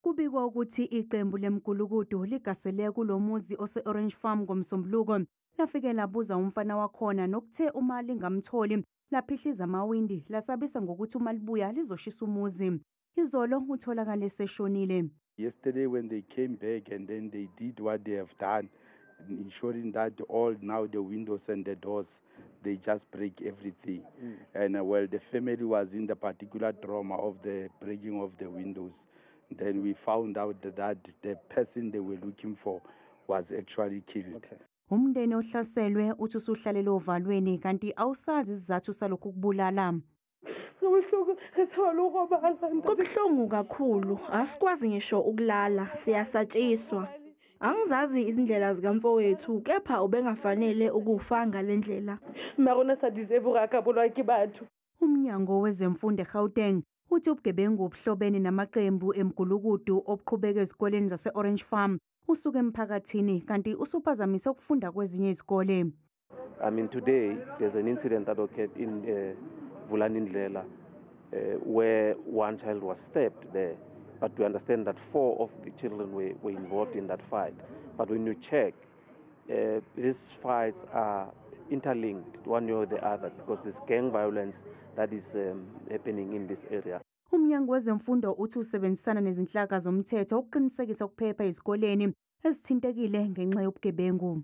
Kubikwa ukuthi iqembu lemgulukudu ligasele kulomuzi ose-Orange Farm ngomsombuluko lafike labuza umfana wakhona nokuthe uma lingamtholi laphihliza amawindi lasabisa ngokuthi uma libuya lizoshisa umuzi. Izolo utholakale seshonile. Yesterday when they came back and then they did what they have done, ensuring that all now the windows and the doors, they just break everything. And well, the family was in the particular trauma of the breaking of the windows. Then we found out that the person they were looking for was actually killed. Umndeni ohlaselwe uthi usuhlalele ovalweni kanti awusazi isizathu salokhu kubulala. Kubuhlungu kakhulu, asikwazi ngisho ukulala, siyasatshiswa. Angizazi izindlela zikamfowethu, kepha ubengafanele ukufa ngalendlela. Umnyango wezemfundo eGauteng uthi ubugebengu obuhlobene namaqembu emgulukudu obuqhubeka ezikoleni zase-Orange Farm usuke emphakathini kanti usuphazamise ukufunda kwezinye izikole. I mean, today there's an incident that occurred in Vulanindlela where one child was stabbed there. But we understand that 4 of the children were involved in that fight. But when you check, these fights are interlinked one way or the other because there's gang violence that is happening in this area. Umnyango wezemfundo uthi usebenzisana nezinhlaka zomthetho ukuqinisekisa ukuphepha ezikoleni ezithintekile ngenxa yobugebengu.